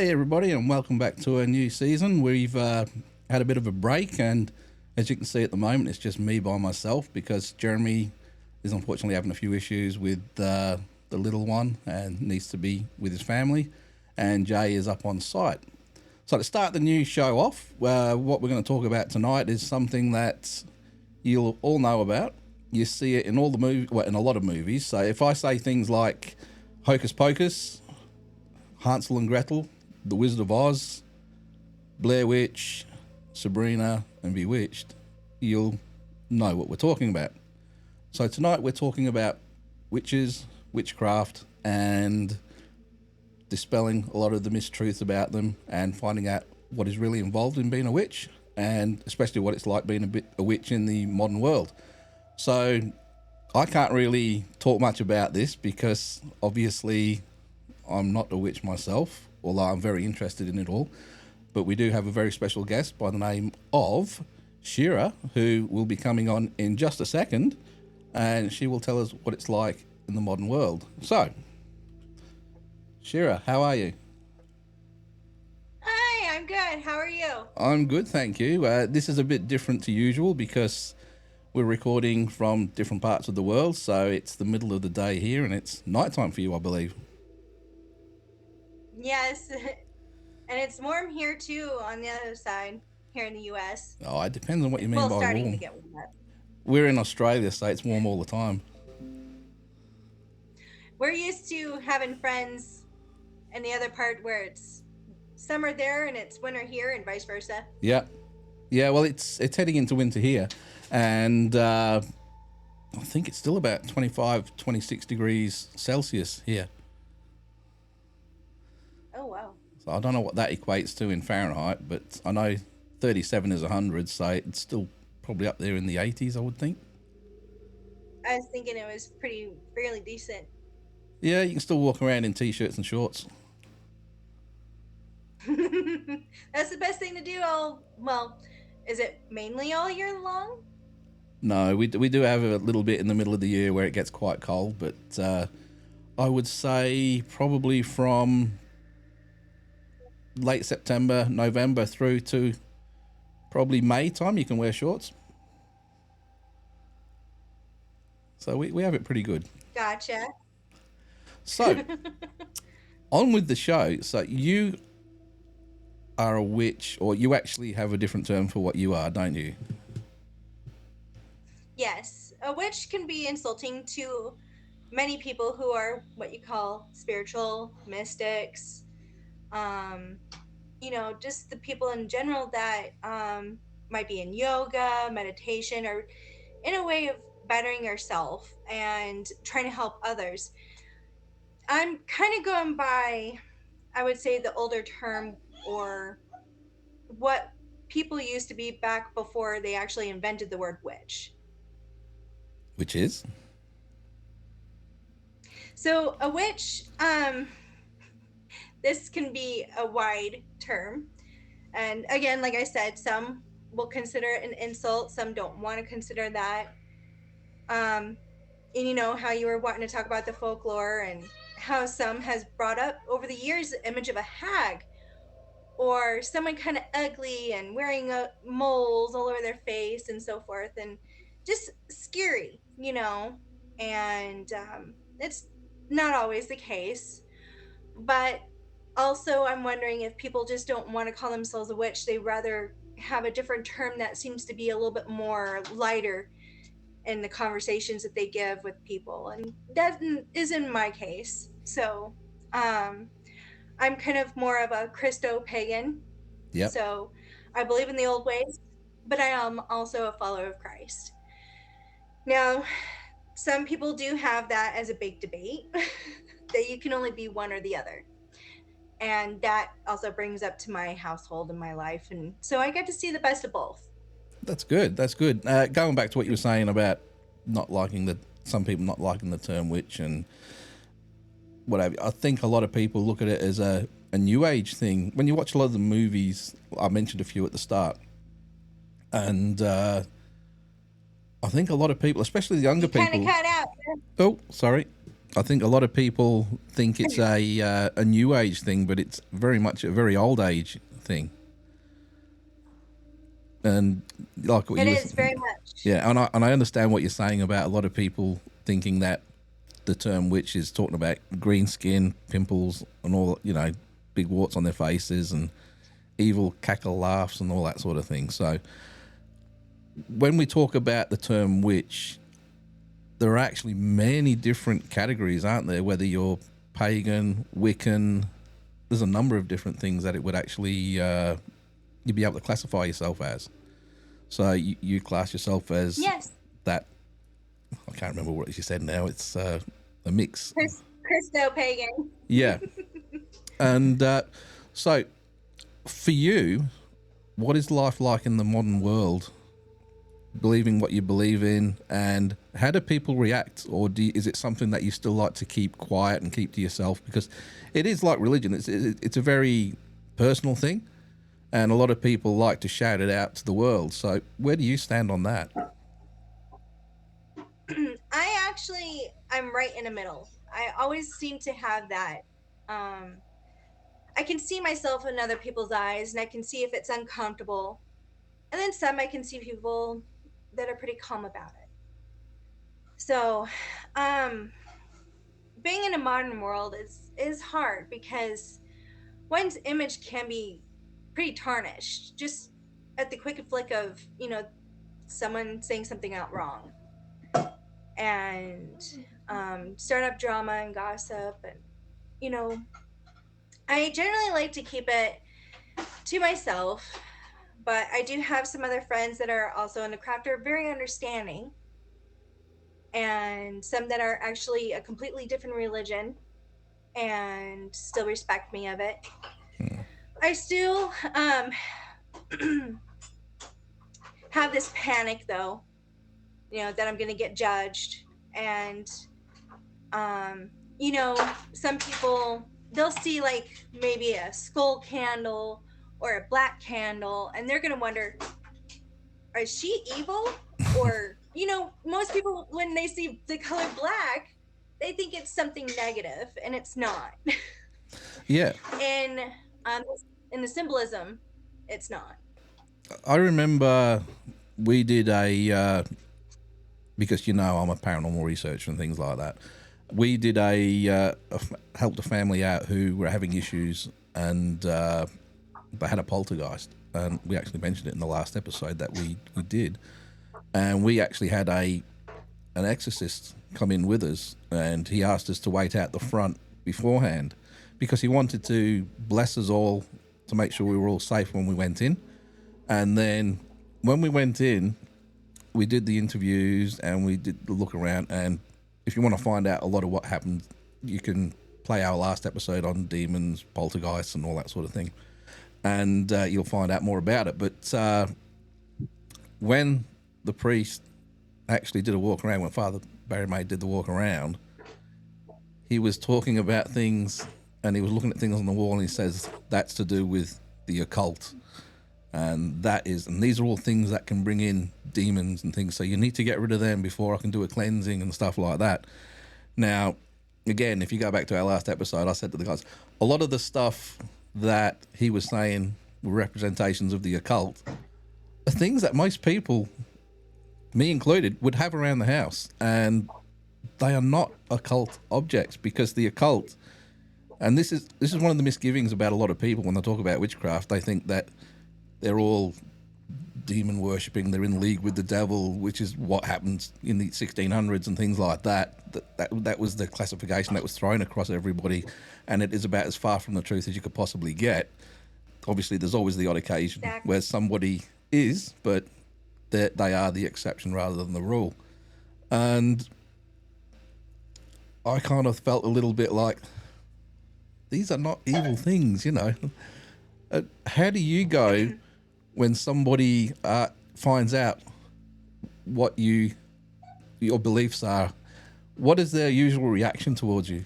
Hey everybody, and welcome back to a new season. We've had a bit of a break, and as you can see at the moment, it's just me by myself because Jeremy is unfortunately having a few issues with the little one and needs to be with his family, and Jay is up on site. So to start the new show off, what we're going to talk about tonight is something that you'll all know about. You see it in all the in a lot of movies. So if I say things like Hocus Pocus, Hansel and Gretel, The Wizard of Oz, Blair Witch, Sabrina, and Bewitched, you'll know what we're talking about. So tonight we're talking about witches, witchcraft, and dispelling a lot of the mistruths about them and finding out what is really involved in being a witch, and especially what it's like being a witch in the modern world. So I can't really talk much about this because obviously I'm not a witch myself, although I'm very interested in it all. But we do have a very special guest by the name of Sherah, who will be coming on in just a second, and she will tell us what it's like in the modern world. So, Sherah, how are you? Hi, I'm good. How are you? I'm good, thank you. This is a bit different to usual because we're recording from different parts of the world, so it's the middle of the day here and it's nighttime for you, I believe. Yes, and it's warm here too on the other side, here in the US. Oh, it depends on what you mean Well, by starting to warm. get warm. We're in Australia, so it's warm all the time. We're used to having friends in the other part where it's summer there and it's winter here and vice versa. Yeah. Yeah, well, it's heading into winter here, and I think it's still about 25, 26 degrees Celsius here. Oh, wow. So I don't know what that equates to in Fahrenheit, but I know 37 is 100, so it's still probably up there in the 80s, I would think. I was thinking it was fairly decent. Yeah, you can still walk around in t-shirts and shorts. That's the best thing to do well, is it mainly all year long? No, we do have a little bit in the middle of the year where it gets quite cold, but I would say probably from late September, November through to probably May time, you can wear shorts. So we have it pretty good. Gotcha. So, on with the show. So, you are a witch, or you actually have a different term for what you are, don't you? Yes, a witch can be insulting to many people who are what you call spiritual mystics, um, just the people in general that might be in yoga, meditation, or in a way of bettering yourself and trying to help others. I'm kind of going by, I would say, the older term, or what people used to be back before they actually invented the word witch. Which is? So a witch, this can be a wide term. And again, like I said, some will consider it an insult, some don't want to consider that. And you know how you were wanting to talk about the folklore and how some has brought up over the years the image of a hag or someone kind of ugly and wearing moles all over their face and so forth, and just scary. And it's not always the case, but also I'm wondering if people just don't want to call themselves a witch, they rather have a different term that seems to be a little bit more lighter in the conversations that they give with people, and that is in my case. So um I'm kind of more of a Christo pagan. Yep. So I believe in the old ways, but I am also a follower of Christ. Now, some people do have that as a big debate that you can only be one or the other. And that also brings up to my household and my life. And so I get to see the best of both. That's good. That's good. Going back to what you were saying about not liking some people not liking the term witch and whatever, I think a lot of people look at it as a new age thing. When you watch a lot of the movies, I mentioned a few at the start, and I think a lot of people, especially the younger You kind of people. cut out. Oh, sorry. I think a lot of people think it's a new age thing, but it's very much a very old age thing. And like what It you were, is very much. yeah, and I understand what you're saying about a lot of people thinking that the term witch is talking about green skin, pimples, and all, big warts on their faces and evil cackle laughs and all that sort of thing. So when we talk about the term witch, there are actually many different categories, aren't there? Whether you're pagan, Wiccan, there's a number of different things that it would actually you'd be able to classify yourself as. So you class yourself as Yes. that. I can't remember what you said now. It's a mix. Christo pagan. Yeah. And so for you, what is life like in the modern world? Believing what you believe in, and how do people react, or is it something that you still like to keep quiet and keep to yourself? Because it is like religion; it's a very personal thing, and a lot of people like to shout it out to the world. So, where do you stand on that? I'm right in the middle. I always seem to have that. I can see myself in other people's eyes, and I can see if it's uncomfortable. And then some I can see people that are pretty calm about it. So, being in a modern world is hard because one's image can be pretty tarnished just at the quick flick of someone saying something out wrong, and start up drama and gossip, and you know I generally like to keep it to myself, but I do have some other friends that are also in the craft are very understanding, and some that are actually a completely different religion and still respect me of it. I still have this panic though, that I'm gonna get judged, and you know, some people, they'll see like maybe a skull candle or a black candle, and they're gonna wonder, is she evil? Or most people when they see the color black, they think it's something negative, and it's not. Yeah, in um, in the symbolism, it's not. I remember we did because I'm a paranormal researcher and things like that. We did helped a family out who were having issues, and they had a poltergeist, and we actually mentioned it in the last episode that we did, and we actually had an exorcist come in with us, and he asked us to wait out the front beforehand because he wanted to bless us all to make sure we were all safe when we went in. And then when we went in, we did the interviews and we did the look around. And if you want to find out a lot of what happened, you can play our last episode on demons, poltergeists, and all that sort of thing, and you'll find out more about it. But when the priest actually did a walk around, when Father Barry May did the walk around, he was talking about things, and he was looking at things on the wall, and he says that's to do with the occult. And these are all things that can bring in demons and things. So you need to get rid of them before I can do a cleansing and stuff like that. Now, again, if you go back to our last episode, I said to the guys, a lot of the stuff that he was saying were representations of the occult are things that most people, me included, would have around the house. And they are not occult objects, because the occult, and this is one of the misgivings about a lot of people when they talk about witchcraft. They think that they're all demon worshipping, they're in league with the devil, which is what happens in the 1600s and things like that. That was the classification that was thrown across everybody, and it is about as far from the truth as you could possibly get. Obviously, there's always the odd occasion where somebody is, but they are the exception rather than the rule. And I kind of felt a little bit like, these are not evil things, How do you go when somebody finds out what your beliefs are? What is their usual reaction towards you?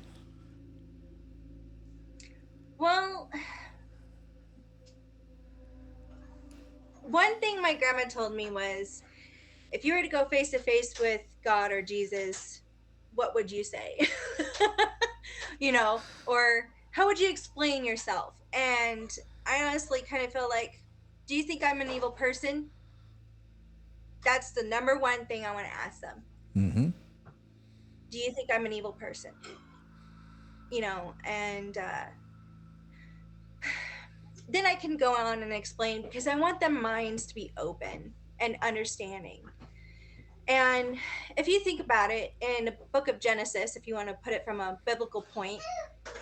Well, one thing my grandma told me was, if you were to go face to face with God or Jesus, what would you say? Or how would you explain yourself? And I honestly kind of feel like, do you think I'm an evil person? That's the number one thing I want to ask them. Mm-hmm. Do you think I'm an evil person? And then I can go on and explain, because I want their minds to be open and understanding. And if you think about it, in the book of Genesis, if you want to put it from a biblical point,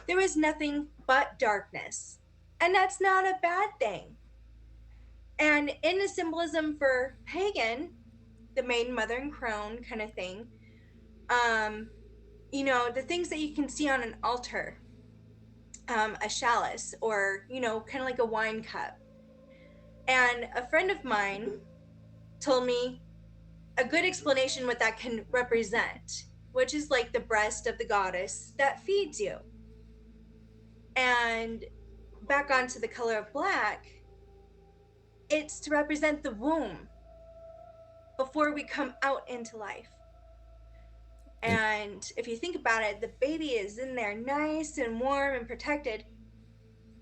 there was nothing but darkness. And that's not a bad thing. And in the symbolism for pagan, the maiden, mother, and crone kind of thing, um, the things that you can see on an altar, a chalice, or, kind of like a wine cup. And a friend of mine told me a good explanation what that can represent, which is like the breast of the goddess that feeds you. And back onto the color of black, it's to represent the womb before we come out into life. And if you think about it, the baby is in there nice and warm and protected,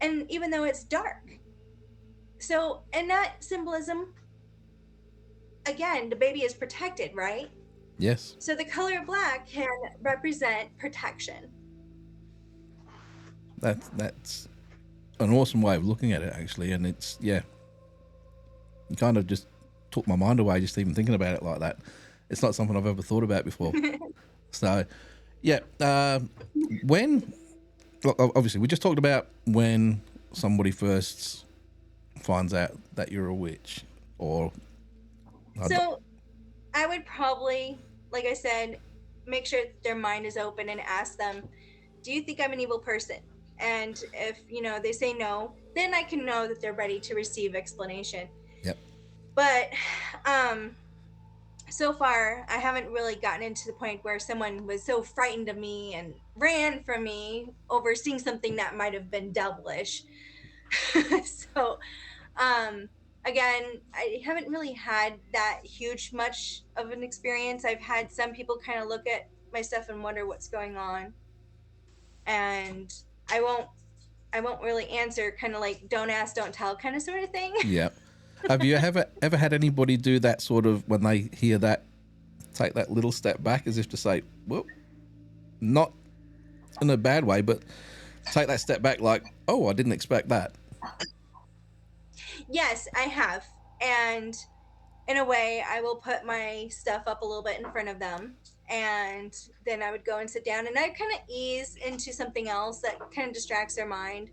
and even though it's dark. So in that symbolism, again, the baby is protected, right? Yes. So the color black can represent protection. That's an awesome way of looking at it, actually, and it's it kind of just took my mind away just even thinking about it like that. It's not something I've ever thought about before. So, when obviously we just talked about when somebody finds out that you're a witch, or so I would probably, like I said, make sure their mind is open and ask them, do you think I'm an evil person? And if, they say no, then I can know that they're ready to receive explanation. Yep. But so far, I haven't really gotten into the point where someone was so frightened of me and ran from me over seeing something that might have been devilish. So, again, I haven't really had that much of an experience. I've had some people kind of look at my stuff and wonder what's going on, and I won't really answer, kind of like don't ask, don't tell kind of sort of thing. Yeah. Have you ever had anybody do that sort of, when they hear that, take that little step back as if to say, well, not in a bad way, but take that step back like, oh, I didn't expect that? Yes, I have. And in a way, I will put my stuff up a little bit in front of them. And then I would go and sit down, and I'd kind of ease into something else that kind of distracts their mind.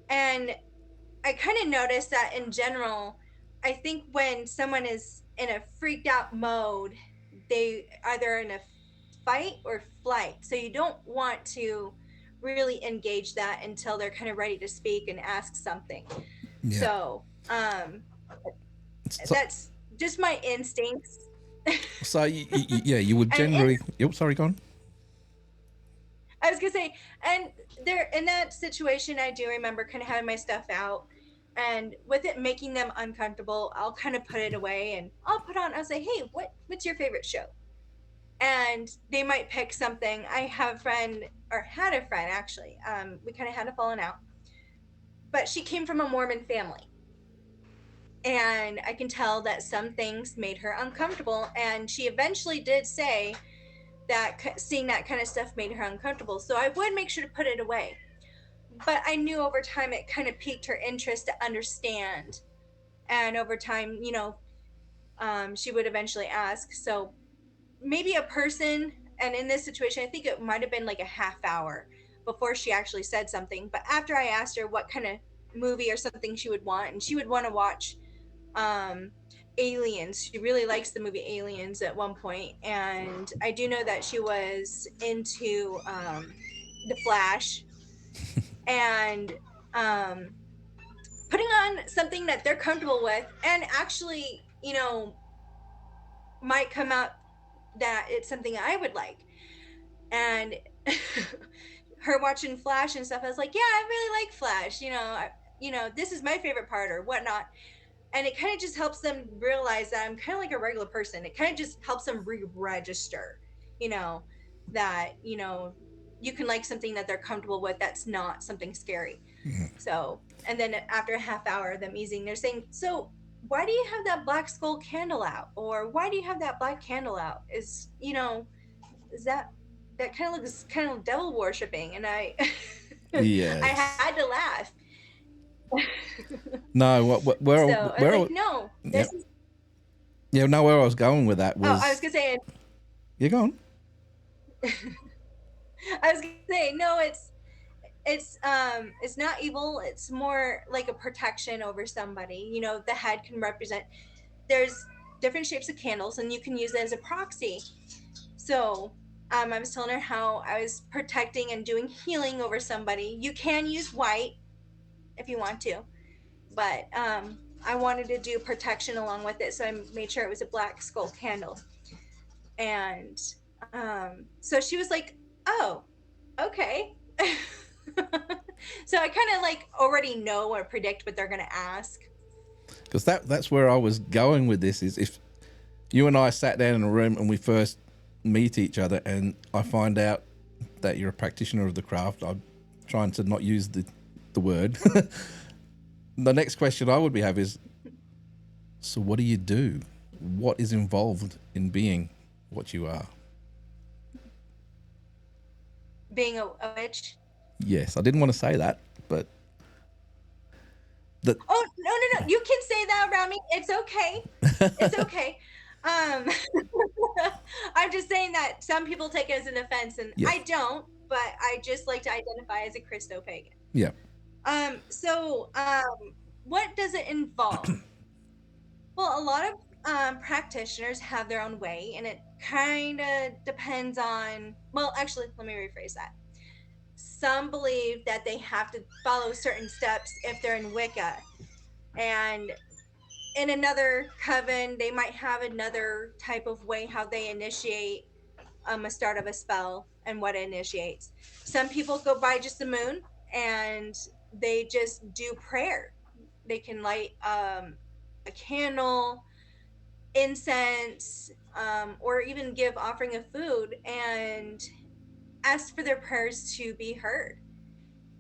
And I kind of noticed that in general, I think when someone is in a freaked out mode, they either in a fight or flight. So you don't want to really engage that until they're kind of ready to speak and ask something. Yeah. So, that's just my instincts. So you would generally. Yep. Sorry, go on. I was gonna say, and there in that situation, I do remember kind of having my stuff out, and with it making them uncomfortable, I'll kind of put it away, and I'll say, hey, what's your favorite show? And they might pick something. I have a friend, or had a friend actually. We kind of had a falling out, but she came from a Mormon family. And I can tell that some things made her uncomfortable. And she eventually did say that seeing that kind of stuff made her uncomfortable. So I would make sure to put it away. But I knew over time it kind of piqued her interest to understand. And over time, she would eventually ask. So maybe a person, and in this situation, I think it might have been like a half hour before she actually said something. But after I asked her what kind of movie or something she would want, and she would want to watch Aliens. She really likes the movie Aliens at one point, and I do know that she was into The Flash, and putting on something that they're comfortable with, and actually, might come out that it's something I would like. And her watching Flash and stuff, I was like, yeah, I really like Flash. This is my favorite part or whatnot. And it kind of just helps them realize that I'm kind of like a regular person. It kind of just helps them re-register, that, you can like something that they're comfortable with that's not something scary. So, and then after a half hour of them easing, they're saying, so why do you have that black skull candle out? Or why do you have that black candle out? Is that kind of looks kind of devil worshipping? And I, I Yes. had to laugh. No, So I was where, like, no, yep. this is, Yeah, no, where I was going with that oh, I was was, going to say, you're going. I was going to say, no, it's not evil. It's more like a protection over somebody. The head can represent, there's different shapes of candles and you can use it as a proxy. So I was telling her how I was protecting and doing healing over somebody. You can use white if you want to, but I wanted to do protection along with it, so I made sure it was a black skull candle. And so she was like, oh, okay. So I kind of like already know or predict what they're going to ask. Because that's where I was going with this, is if you and I sat down in a room and we first meet each other and I find out that you're a practitioner of the craft, I'm trying to not use the word. The next question I would be have is, so what do you do? What is involved in being what you are? Being a witch. Yes, I didn't want to say that, but the Oh, no. You can say that around me. It's okay. It's okay. Um, I'm just saying that some people take it as an offense, and yes, I don't, but I just like to identify as a Christo pagan. yeah, So, what does it involve? Well, a lot of practitioners have their own way, and it kind of depends on, well, actually, let me rephrase that. Some believe that they have to follow certain steps if they're in Wicca, and in another coven, they might have another type of way how they initiate a start of a spell and what it initiates. Some people go by just the moon and they just do prayer. They can light a candle, incense, or even give offering of food and ask for their prayers to be heard.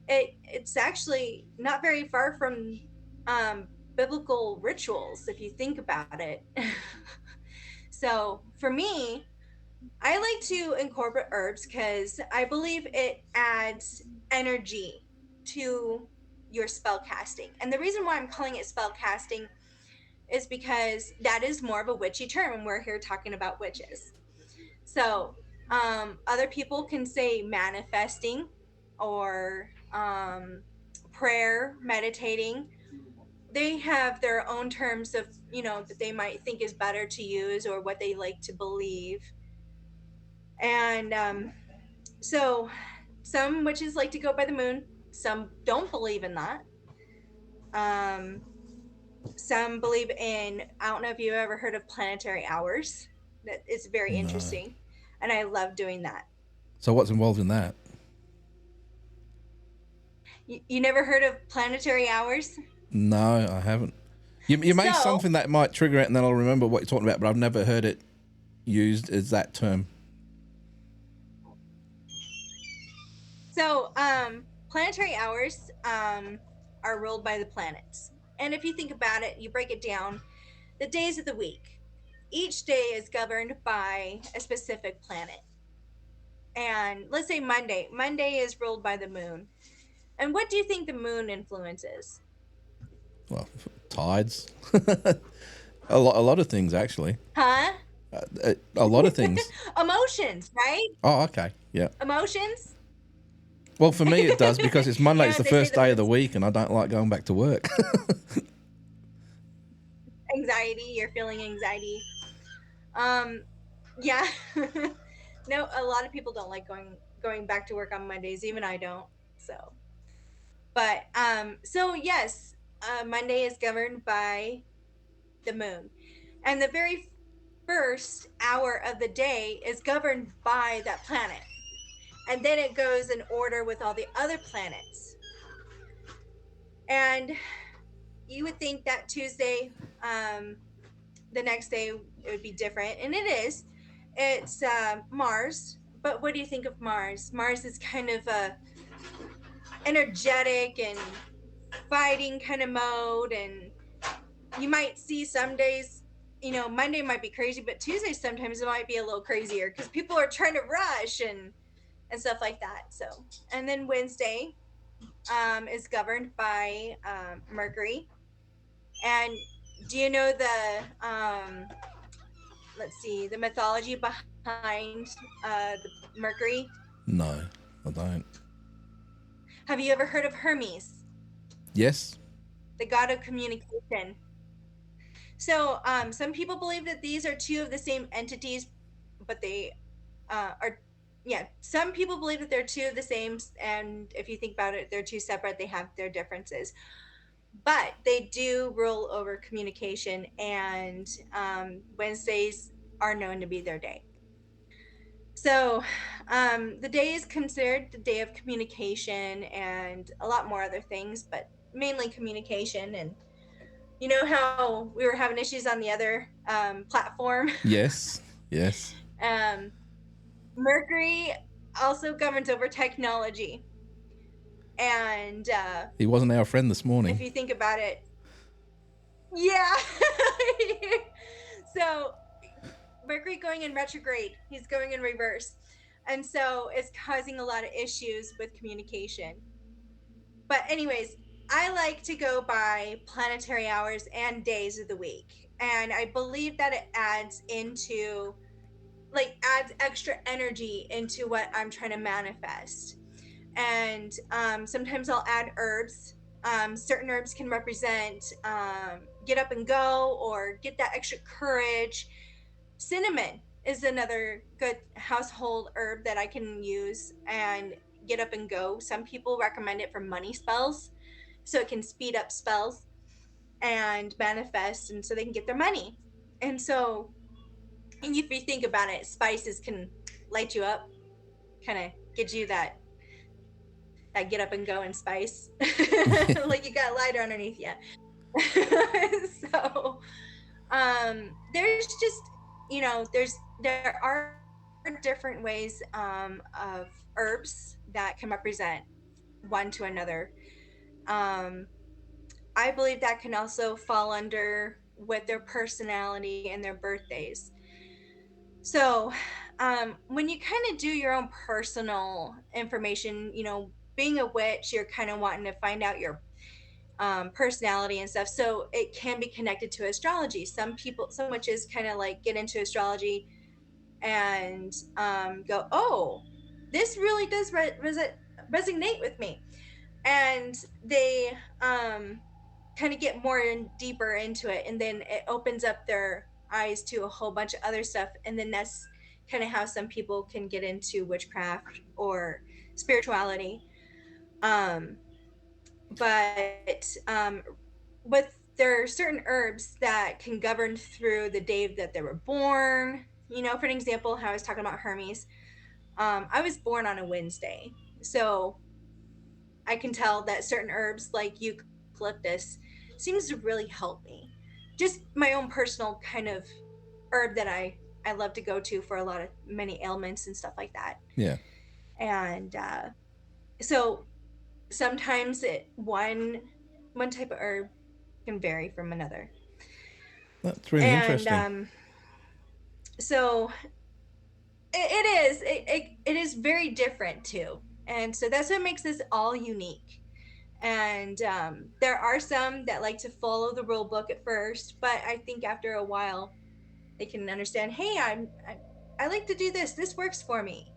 It's actually not very far from biblical rituals if you think about it. So for me, I like to incorporate herbs because I believe it adds energy to your spell casting. And the reason why I'm calling it spell casting is because that is more of a witchy term, and we're here talking about witches. So other people can say manifesting or prayer, meditating. They have their own terms of, that they might think is better to use or what they like to believe. And so some witches like to go by the moon, some don't believe in that. Um, some believe in, I don't know if you've ever heard of planetary hours. That is very no. interesting. And I love doing that. So what's involved in that? You never heard of planetary hours? No, I haven't. You may So, something that might trigger it, and then I'll remember what you're talking about. But I've never heard it used as that term. planetary hours are ruled by the planets. And if you think about it, you break it down, the days of the week. Each day is governed by a specific planet. And let's say Monday. Monday is ruled by the moon. And what do you think the moon influences? Well, tides, a lot of things actually. Huh? A lot of things. Emotions, right? Oh, okay, yeah. Emotions? Well, for me it does because it's Monday. It's Yeah, the they say first the day of the moon's week, and I don't like going back to work. anxiety. You're feeling anxiety. Um, yeah. No, a lot of people don't like going back to work on Mondays. Even I don't. So, but so yes, Monday is governed by the moon, and the very first hour of the day is governed by that planet, and then it goes in order with all the other planets. And you would think that Tuesday, the next day, it would be different, and it is. It's Mars, But what do you think of Mars? Mars is kind of a energetic and fighting kind of mode, and you might see some days, Monday might be crazy, but Tuesday sometimes it might be a little crazier because people are trying to rush and stuff like that. So, and then Wednesday is governed by Mercury. And do you know let's see, the mythology behind the Mercury? No, I don't. Have you ever heard of Hermes, Yes. the god of communication? So, some people believe that these are two of the same entities, but they are, yeah, some people believe that they're two of the same. And if you think about it, they're two separate, they have their differences. But they do rule over communication, and Wednesdays are known to be their day. So, the day is considered the day of communication and a lot more other things, but mainly communication. And you know how we were having issues on the other platform? Yes. Yes. um, Mercury also governs over technology. And He wasn't our friend this morning. if you think about it, yeah. So, Mercury going in retrograde, he's going in reverse. And so it's causing a lot of issues with communication. But, anyways, I like to go by planetary hours and days of the week. And I believe that it adds extra energy into what I'm trying to manifest. And sometimes I'll add herbs. Certain herbs can represent get up and go or get that extra courage. Cinnamon is another good household herb that I can use and get up and go. Some people recommend it for money spells, so it can speed up spells and manifest, and so they can get their money. And so, and if you think about it, spices can light you up, kind of get you that get up and go and spice, like you got a lighter underneath you. So, there's just, there are different ways of herbs that can represent one to another. um I believe that can also fall under with their personality and their birthdays. So, when you kind of do your own personal information, being a witch, you're kind of wanting to find out your personality and stuff. So it can be connected to astrology. Some witches kind of like get into astrology and go, oh, this really does resonate with me. And they kind of get more and deeper into it. And then it opens up their eyes to a whole bunch of other stuff. And then that's kind of how some people can get into witchcraft or spirituality. Um, but with there are certain herbs that can govern through the day that they were born. For an example, how I was talking about Hermes, I was born on a Wednesday, so I can tell that certain herbs like eucalyptus seems to really help me. Just my own personal kind of herb that I love to go to for a lot of many ailments and stuff like that. Yeah. And so sometimes one type of herb can vary from another. That's really And interesting. so it is very different too. And so that's what makes this all unique. And there are some that like to follow the rule book at first, but I think after a while they can understand, hey, I like to do this works for me.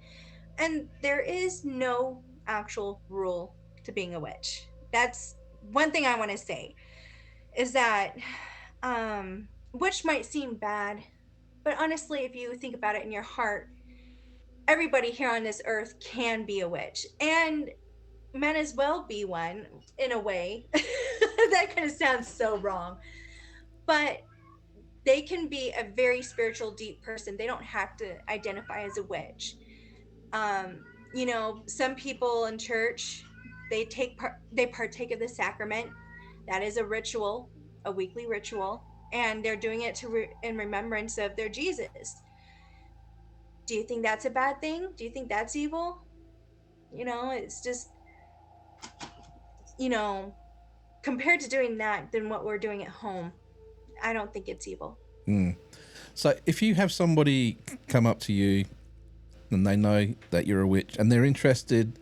And there is no actual rule to being a witch. That's one thing I want to say, is that witch might seem bad, but honestly, if you think about it in your heart, everybody here on this earth can be a witch and might as well be one in a way. That kind of sounds so wrong, but they can be a very spiritual, deep person. They don't have to identify as a witch. Some people in church, they partake of the sacrament. That is a ritual, a weekly ritual, and they're doing it in remembrance of their Jesus. Do you think that's a bad thing? Do you think that's evil? It's just, you know, compared to doing that than what we're doing at home, I don't think it's evil. So if you have somebody come up to you and they know that you're a witch and they're interested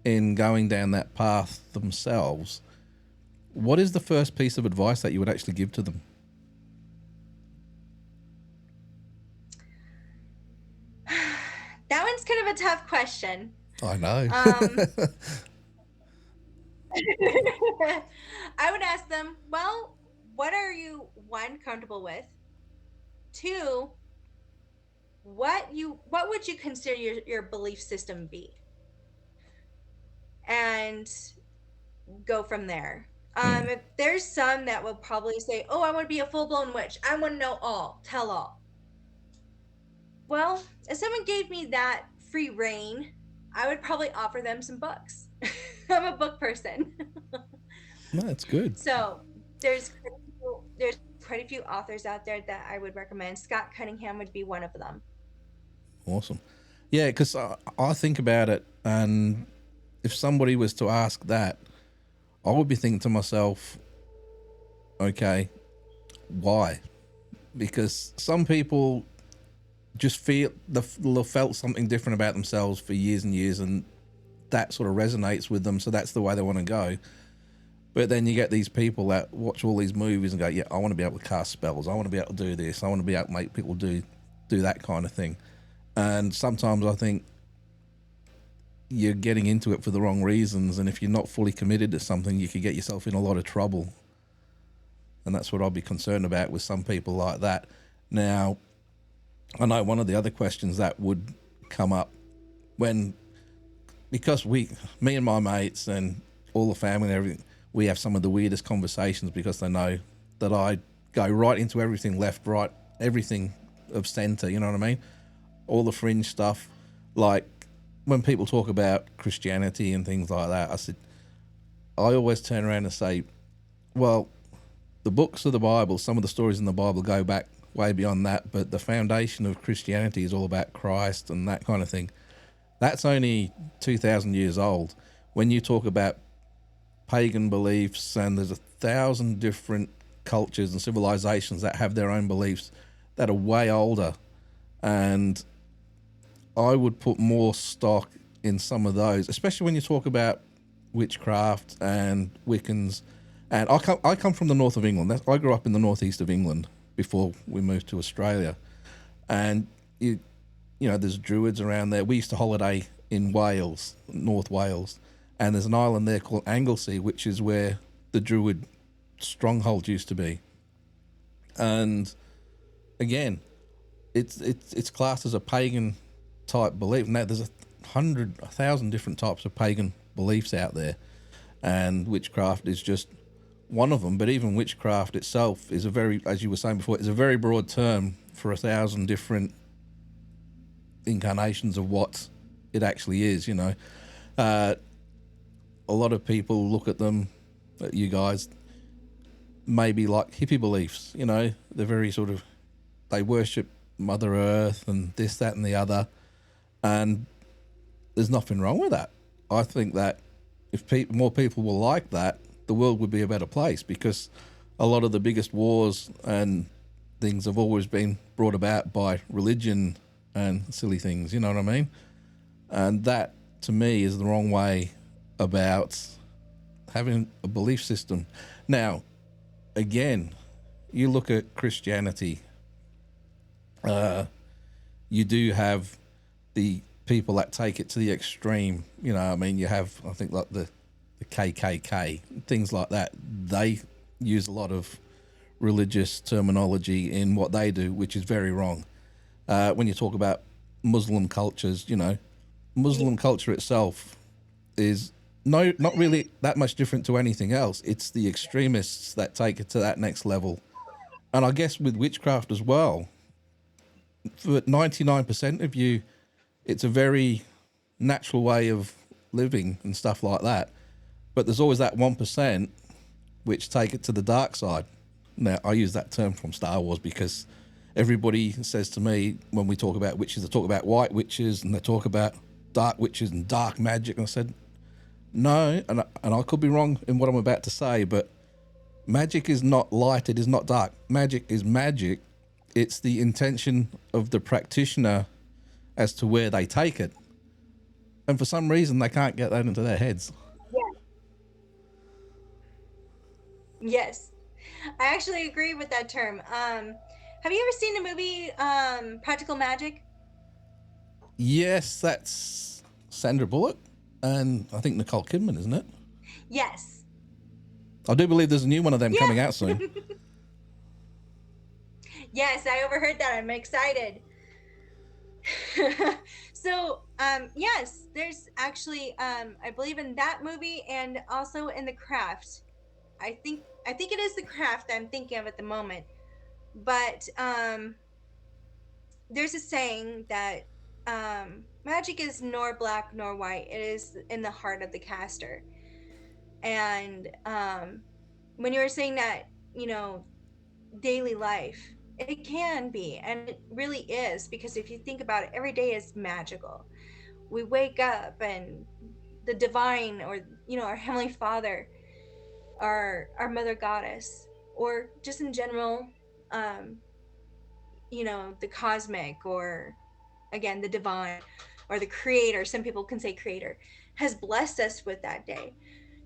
in going down that path themselves, what is the first piece of advice that you would actually give to them? That one's kind of a tough question. I know. I would ask them, well, what are you, one, comfortable with? Two, what would you consider your belief system be? And go from there. If there's some that will probably say, oh, I want to be a full-blown witch, I want to know all, tell all. Well, if someone gave me that free reign, I would probably offer them some books. I'm a book person. No, that's good. So there's quite a few authors out there that I would recommend. Scott Cunningham would be one of them. Awesome. Yeah, because I think about it, and if somebody was to ask that, I would be thinking to myself, okay, why? Because some people just felt something different about themselves for years and years, and that sort of resonates with them, so that's the way they want to go. But then you get these people that watch all these movies and go, yeah, I want to be able to cast spells, I want to be able to do this, I want to be able to make people do that kind of thing. And sometimes I think you're getting into it for the wrong reasons, and if you're not fully committed to something, you could get yourself in a lot of trouble. And that's what I'd be concerned about with some people like that. Now, I know one of the other questions that would come up because me and my mates and all the family and everything, we have some of the weirdest conversations because they know that I go right into everything, left, right, everything of center, you know what I mean? All the fringe stuff. Like when people talk about Christianity and things like that, I always turn around and say, well, the books of the Bible, some of the stories in the Bible go back way beyond that, but the foundation of Christianity is all about Christ and that kind of thing. That's only 2,000 years old. When you talk about pagan beliefs, and there's 1,000 different cultures and civilizations that have their own beliefs that are way older, and I would put more stock in some of those, especially when you talk about witchcraft and Wiccans. And I come from the north of England. I grew up in the northeast of England before we moved to Australia, and you know there's druids around there. We used to holiday in Wales, North Wales, and there's an island there called Anglesey, which is where the druid stronghold used to be. And again, it's classed as a pagan type belief. Now there's 1,000 different types of pagan beliefs out there, and witchcraft is just one of them. But even witchcraft itself is as you were saying before, it's a very broad term for 1,000 different incarnations of what it actually is. A lot of people look at them, at you guys, maybe like hippie beliefs. They're very sort of, they worship Mother Earth and this, that, and the other, and there's nothing wrong with that. I think that if more people were like that, the world would be a better place, because a lot of the biggest wars and things have always been brought about by religion and silly things, you know what I mean? And that, to me, is the wrong way about having a belief system. Now, again, you look at Christianity, you do have the people that take it to the extreme. You have, I think, like the KKK, things like that. They use a lot of religious terminology in what they do, which is very wrong. When you talk about Muslim cultures, Muslim culture itself is not really that much different to anything else. It's the extremists that take it to that next level. And I guess with witchcraft as well, for 99% of you, it's a very natural way of living and stuff like that. But there's always that 1% which take it to the dark side. Now, I use that term from Star Wars because everybody says to me when we talk about witches, they talk about white witches and they talk about dark witches and dark magic. And I said, no, and I could be wrong in what I'm about to say, but magic is not light, it is not dark. Magic is magic. It's the intention of the practitioner as to where they take it. And for some reason, they can't get that into their heads. Yeah. Yes. I actually agree with that term. Have you ever seen the movie Practical Magic? Yes, that's Sandra Bullock and I think Nicole Kidman, isn't it? Yes. I do believe there's a new one of them coming out soon. Yes, I overheard that. I'm excited. So, yes, there's actually, I believe in that movie and also in The Craft. I think it is The Craft that I'm thinking of at the moment. But there's a saying that magic is nor black nor white. It is in the heart of the caster. And when you were saying that, daily life, it can be, and it really is, because if you think about it, every day is magical. We wake up and the divine, or our Heavenly Father, our Mother Goddess, or just in general, the cosmic, or again the divine, or the creator, some people can say creator, has blessed us with that day.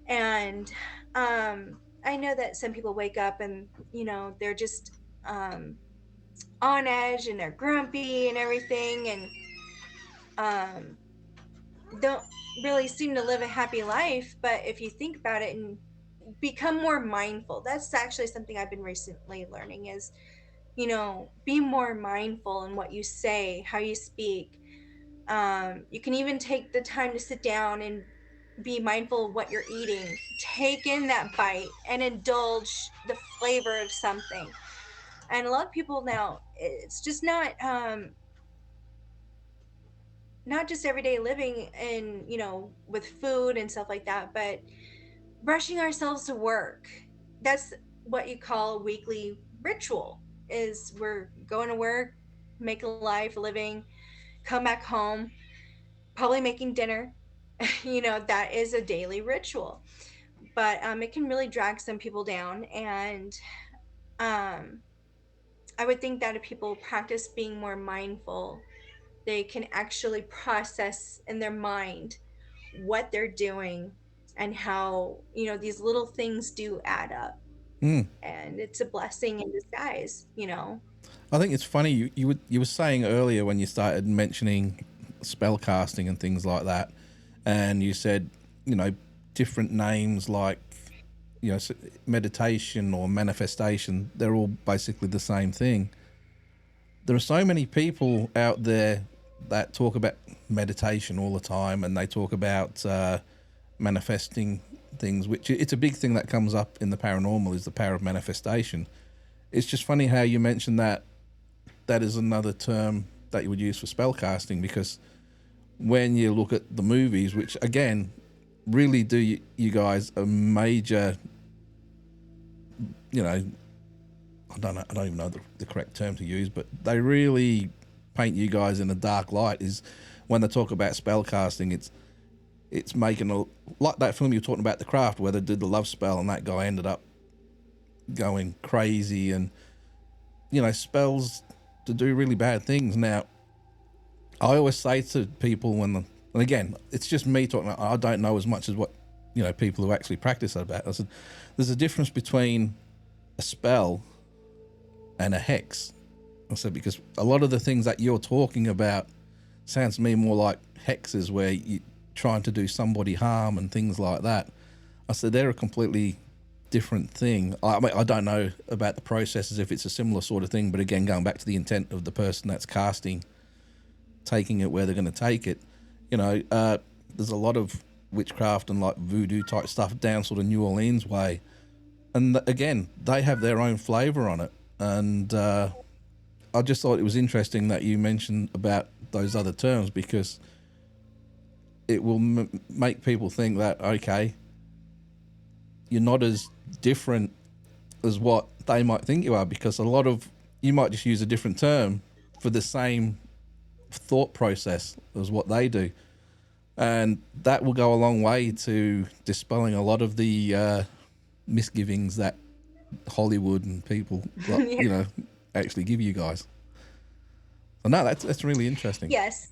And I know that some people wake up and they're just on edge and they're grumpy and everything, and don't really seem to live a happy life. But if you think about it and become more mindful, that's actually something I've been recently learning, is be more mindful in what you say, how you speak. You can even take the time to sit down and be mindful of what you're eating. Take in that bite and indulge the flavor of something. And a lot of people now, it's just not just everyday living and with food and stuff like that, but brushing ourselves to work. That's what you call a weekly ritual, is we're going to work, make a life, a living, come back home, probably making dinner. That is a daily ritual. But it can really drag some people down. And I would think that if people practice being more mindful, they can actually process in their mind what they're doing, and how these little things do add up. And it's a blessing in disguise. I think it's funny you were saying earlier when you started mentioning spell casting and things like that, and you said different names like meditation or manifestation, they're all basically the same thing. There are so many people out there that talk about meditation all the time, and they talk about manifesting things, which it's a big thing that comes up in the paranormal, is the power of manifestation. It's just funny how you mentioned that is another term that you would use for spell casting, because when you look at the movies, which again really do you guys a major, I don't even know the correct term to use, but they really paint you guys in a dark light. Is when they talk about spell casting, it's making like that film you were talking about, The Craft, where they did the love spell and that guy ended up going crazy, and spells to do really bad things. Now, I always say to people and again, it's just me talking, I don't know as much as what people who actually practice that about. I said there's a difference between a spell and a hex. I said, because a lot of the things that you're talking about sounds to me more like hexes, where you're trying to do somebody harm and things like that. I said they're a completely different thing. I don't know about the processes, if it's a similar sort of thing, but again, going back to the intent of the person that's casting, taking it where they're going to take it. There's a lot of witchcraft and like voodoo type stuff down sort of New Orleans way, and again, they have their own flavor on it. And I just thought it was interesting that you mentioned about those other terms, because it will make people think that, okay, you're not as different as what they might think you are, because a lot of you might just use a different term for the same thought process as what they do. And that will go a long way to dispelling a lot of the misgivings that Hollywood and people, Yeah. actually give you guys. So no, that's really interesting. Yes.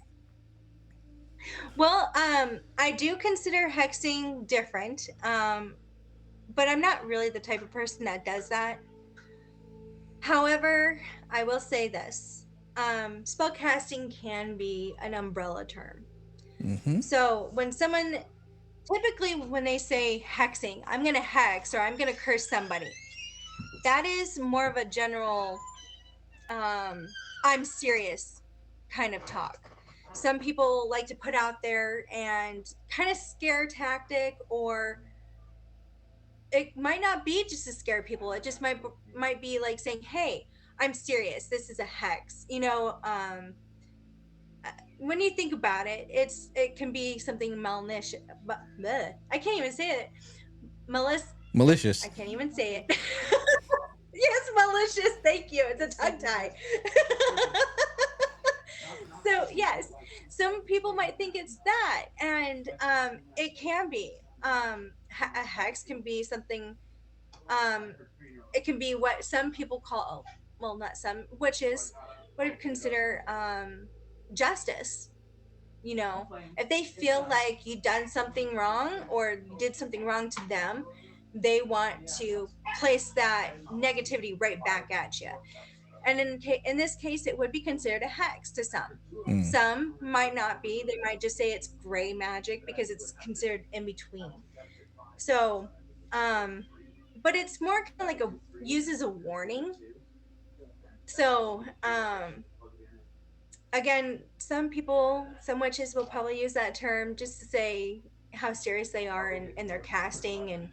Well, I do consider hexing different, but I'm not really the type of person that does that. However, I will say this. Spellcasting can be an umbrella term. Mm-hmm. So typically when they say hexing, I'm going to hex or I'm going to curse somebody, that is more of a general, I'm serious kind of talk. Some people like to put out there and kind of scare tactic, or it might not be just to scare people. It just might be like saying, "Hey, I'm serious. This is a hex." When you think about it, it can be something malicious. But I can't even say it. Malicious. I can't even say it. Yes, malicious. Thank you. It's a tongue tie. So yes, some people might think it's that, and it can be. A hex can be something. Um, it can be what some people call, well, not some, witches would consider justice. If they feel like you done something wrong or did something wrong to them, they want to place that negativity right back at you. And in this case, it would be considered a hex to some. Some might not be. They might just say it's gray magic because it's considered in between. So, but it's more kind of like uses a warning. So, again, some witches will probably use that term just to say how serious they are in their casting,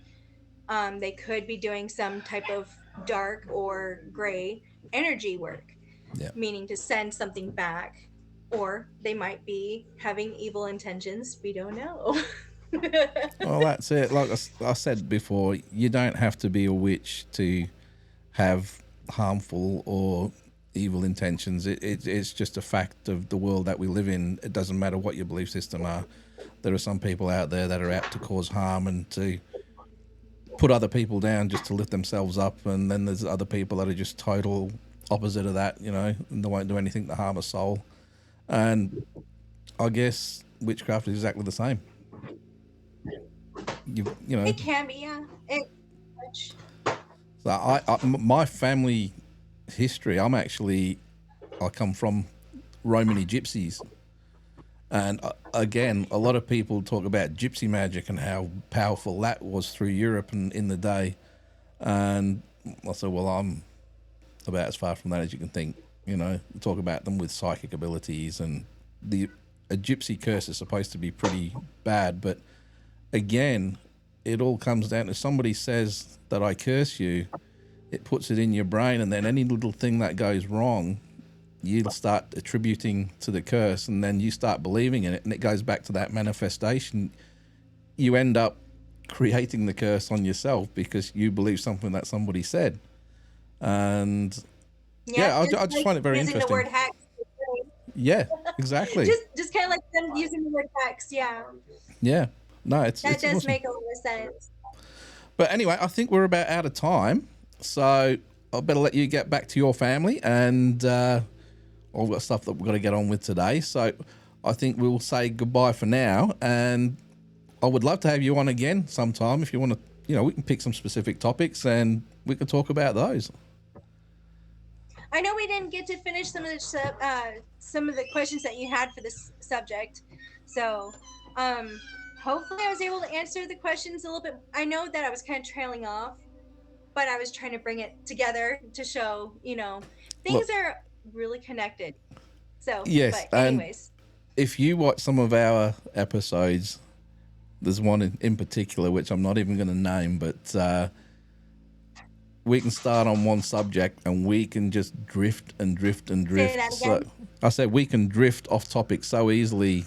and they could be doing some type of dark or gray energy work, Yeah. meaning to send something back, or they might be having evil intentions. We don't know. Well, that's it. Like I said before, you don't have to be a witch to have harmful or evil intentions. It's just a fact of the world that we live in. It doesn't matter what your belief system are. There are some people out there that are out to cause harm and to put other people down just to lift themselves up, and then there's other people that are just total opposite of that, and they won't do anything to harm a soul. And I guess witchcraft is exactly the same. It can be, yeah. So my family history, I come from Romany gypsies. And again, a lot of people talk about gypsy magic and how powerful that was through Europe and in the day. And I said, well, I'm about as far from that as you can think. Talk about them with psychic abilities, and a gypsy curse is supposed to be pretty bad. But again, it all comes down to somebody says that I curse you, it puts it in your brain, and then any little thing that goes wrong, you'll start attributing to the curse, and then you start believing in it, and it goes back to that manifestation. You end up creating the curse on yourself because you believe something that somebody said. And I just find it very interesting. Using the word hex. Yeah, exactly. just kind of like them using the word hex, yeah. Yeah, no, that does awesome. make a lot of sense. But anyway, I think we're about out of time, so I better let you get back to your family, and I've got stuff that we've got to get on with today. So I think we'll say goodbye for now, and I would love to have you on again sometime if you want to. We can pick some specific topics and we can talk about those. I know we didn't get to finish some of the questions that you had for this subject, so hopefully I was able to answer the questions a little bit. I know that I was kind of trailing off, but I was trying to bring it together to show, things are really connected. So, yes, but anyways. And if you watch some of our episodes, there's one in particular, which I'm not even going to name, but we can start on one subject and we can just drift and drift and drift. Say that again? So I said we can drift off topic so easily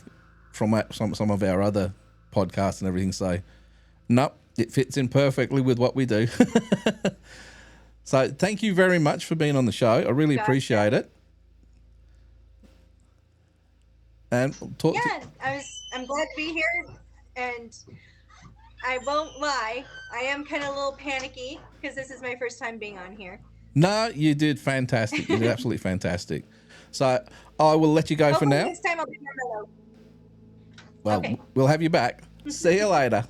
from some of our other podcasts and everything. So, nope, it fits in perfectly with what we do. So thank you very much for being on the show. I really Gotcha. appreciate it. And talk to. Yeah, I'm glad to be here, and I won't lie, I am kind of a little panicky because this is my first time being on here. No, you did fantastic. You did absolutely fantastic. So I will let you go for Hopefully now. next time I'll be more mellow. Well, Okay. we'll have you back. See you later.